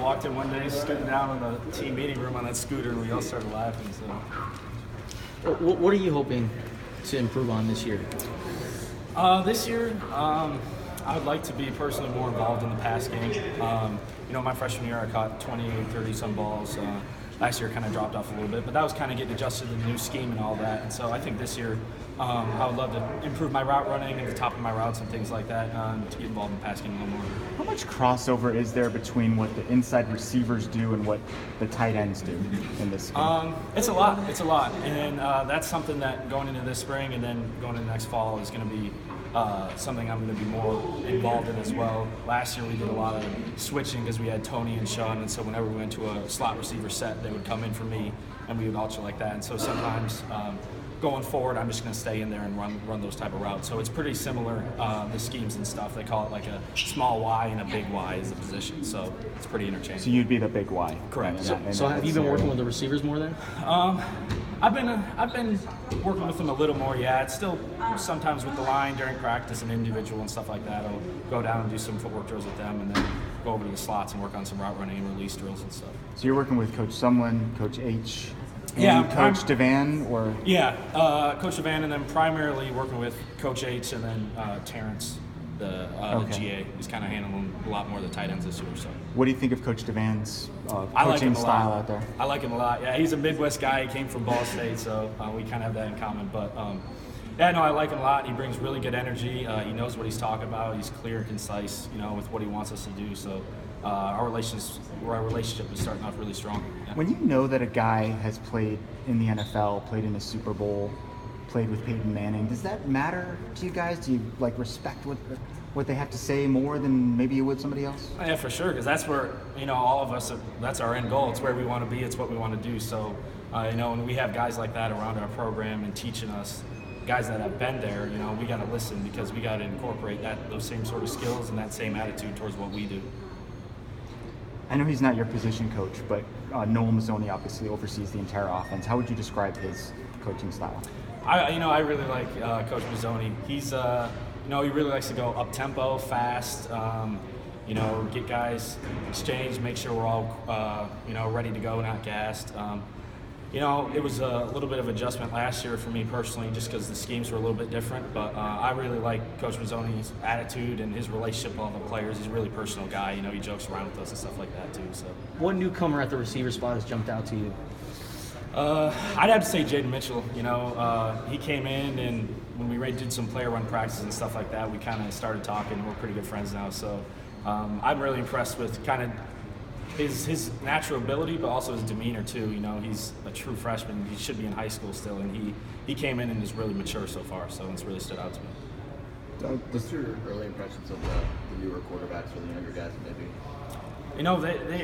walked in one day, scooting down in the team meeting room on that scooter, and we all started laughing. So, What are you hoping to improve on this year? this year, I would like to be personally more involved in the pass game. My freshman year, I caught 28, 30-some balls. Last year, kind of dropped off a little bit, but that was kind of getting adjusted to the new scheme and all that. And so I think this year, I would love to improve my route running and the top of my routes and things like that to get involved in pass game a little more. How much crossover is there between what the inside receivers do and what the tight ends do in this game? It's a lot. And that's something that going into this spring and then going into next fall is going to be something I'm going to be more involved in as well. Last year we did a lot of switching because we had Tony and Sean, and so whenever we went to a slot receiver set, they would come in for me, and we would alter like that. And so sometimes going forward, I'm just going to stay in there and run those type of routes. So it's pretty similar, the schemes and stuff. They call it like a small Y and a big Y is the position, so it's pretty interchangeable. So you'd be the big Y. Correct. So have you been working with the receivers more then? I've been working with them a little more. Yeah, it's still sometimes with the line during practice and individual and stuff like that. I'll go down and do some footwork drills with them, and then go over to the slots and work on some route running and release drills and stuff. So you're working with Coach Sumlin, Coach H, and Yeah, Coach Devan, or Yeah, Coach Devan, and then primarily working with Coach H, and then Terrence, the GA. He's kind of handling a lot more of the tight ends this year. So. what do you think of Coach Devan's I like coaching him a style lot. out there? I like him a lot. Yeah, he's a Midwest guy. He came from Ball State, so we kind of have that in common. But I like him a lot. He brings really good energy. He knows what he's talking about. He's clear and concise, with what he wants us to do. So our relationship is starting off really strong. Yeah. When you know that a guy has played in the NFL, played in the Super Bowl, played with Peyton Manning, does that matter to you guys? Do you respect what they have to say more than maybe you would somebody else? Yeah, for sure, because that's where, all of us, that's our end goal. It's where we want to be. It's what we want to do. So, when we have guys like that around our program and teaching us, guys that have been there, we got to listen because we got to incorporate those same sort of skills and that same attitude towards what we do. I know he's not your position coach, but Noel Mazzoni obviously oversees the entire offense. How would you describe his coaching style? I really like Coach Mazzoni. He's, he really likes to go up tempo, fast. Get guys exchanged, make sure we're all, ready to go, not gassed. It was a little bit of adjustment last year for me personally, just because the schemes were a little bit different. But I really like Coach Mazzoni's attitude and his relationship with all the players. He's a really personal guy. He jokes around with us and stuff like that too. So. What newcomer at the receiver spot has jumped out to you? I'd have to say Jaden Mitchell. He came in, and when we did some player run practices and stuff like that, we kind of started talking. We're pretty good friends now, so I'm really impressed with kind of his natural ability, but also his demeanor too. He's a true freshman. He should be in high school still, and he came in and is really mature so far. So it's really stood out to me. What's your early impressions of the newer quarterbacks or the younger guys, maybe?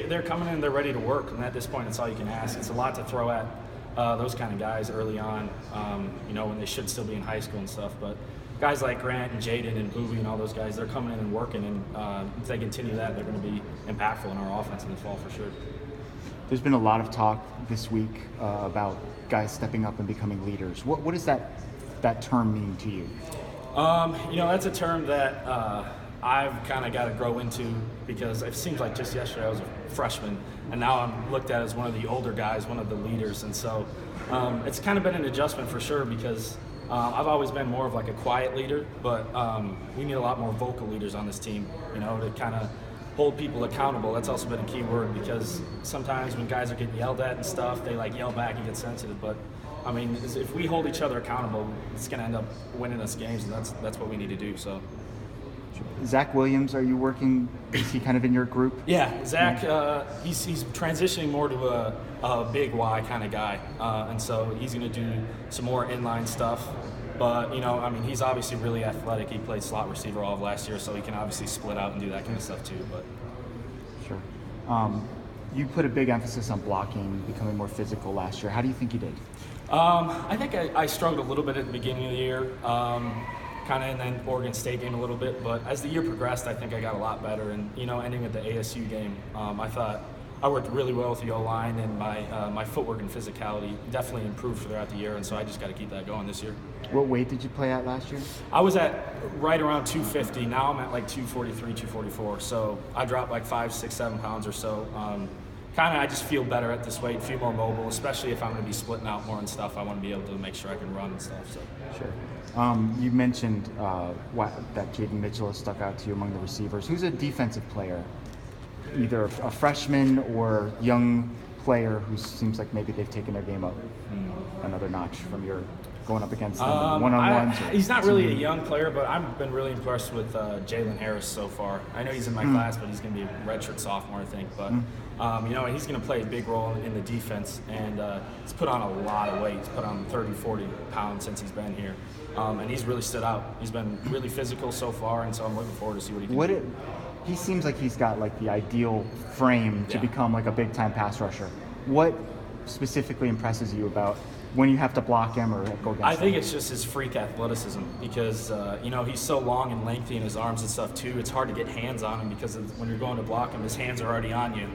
They're coming in, they're ready to work, and at this point, it's all you can ask. It's a lot to throw at those kind of guys early on, when they should still be in high school and stuff. But guys like Grant and Jaden and Boobie and all those guys, they're coming in and working, and if they continue that, they're going to be impactful in our offense in the fall for sure. There's been a lot of talk this week about guys stepping up and becoming leaders. What does that term mean to you? That's a term that I've kind of got to grow into, because it seems like just yesterday I was a freshman, and now I'm looked at as one of the older guys, one of the leaders. And so it's kind of been an adjustment for sure, because I've always been more of like a quiet leader, but we need a lot more vocal leaders on this team, to kind of hold people accountable. That's also been a key word, because sometimes when guys are getting yelled at and stuff, they yell back and get sensitive. But if we hold each other accountable, it's going to end up winning us games, and that's what we need to do. So. Zach Williams, are you working? Is he kind of in your group? Yeah, Zach, he's transitioning more to a big Y kind of guy, and so he's going to do some more inline stuff. But he's obviously really athletic. He played slot receiver all of last year, so he can obviously split out and do that kind of stuff too. But sure, you put a big emphasis on blocking, becoming more physical last year. How do you think you did? I think I struggled a little bit at the beginning of the year. Kind of in the Oregon State game a little bit, but as the year progressed, I think I got a lot better. And ending at the ASU game, I thought I worked really well with the O-line, and my footwork and physicality definitely improved throughout the year, and so I just got to keep that going this year. What weight did you play at last year? I was at right around 250. Now I'm at like 243, 244. So I dropped like 5, 6, 7 pounds or so. I just feel better at this weight, feel more mobile, especially if I'm going to be splitting out more and stuff. I want to be able to make sure I can run and stuff. So. Sure. You mentioned that Jaden Mitchell has stuck out to you among the receivers. Who's a defensive player, either a freshman or young player who seems like maybe they've taken their game up another notch from your going up against them one-on-ones? He's not really a young player, but I've been really impressed with Jalen Harris so far. I know he's in my class, but he's going to be a redshirt sophomore, I think. But he's going to play a big role in the defense, and he's put on a lot of weight. He's put on 30, 40 pounds since he's been here, and he's really stood out. He's been really physical so far, and so I'm looking forward to see what he can do. He seems like he's got like the ideal frame to become like a big-time pass rusher. What specifically impresses you about when you have to block him or go against him? I think it's just his freak athleticism because, he's so long and lengthy in his arms and stuff too. It's hard to get hands on him because when you're going to block him, his hands are already on you.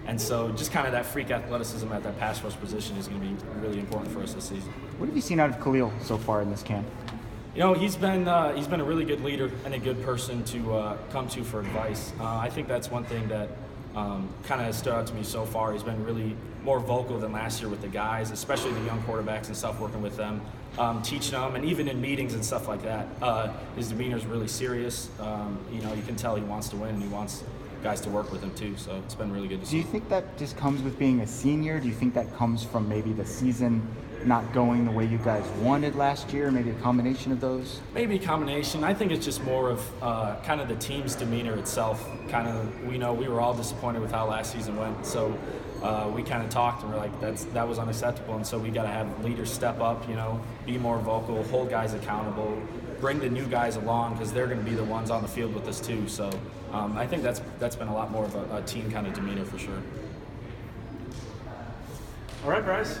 And so just kind of that freak athleticism at that pass rush position is going to be really important for us this season. What have you seen out of Khalil so far in this camp? He's been a really good leader and a good person to come to for advice. I think that's one thing that kind of stood out to me so far. He's been really more vocal than last year with the guys, especially the young quarterbacks and stuff, working with them, teaching them, and even in meetings and stuff like that. His demeanor is really serious. You can tell he wants to win and he wants guys to work with him too. So it's been really good to see. Do you think that just comes with being a senior? Do you think that comes from maybe the season not going the way you guys wanted last year? Maybe a combination of those? Maybe a combination. I think it's just more of kind of the team's demeanor itself. We were all disappointed with how last season went, so we kind of talked and we're like, that was unacceptable, and so we got to have leaders step up, be more vocal, hold guys accountable, bring the new guys along because they're going to be the ones on the field with us too. So I think that's been a lot more of a team kind of demeanor for sure. All right, Bryce.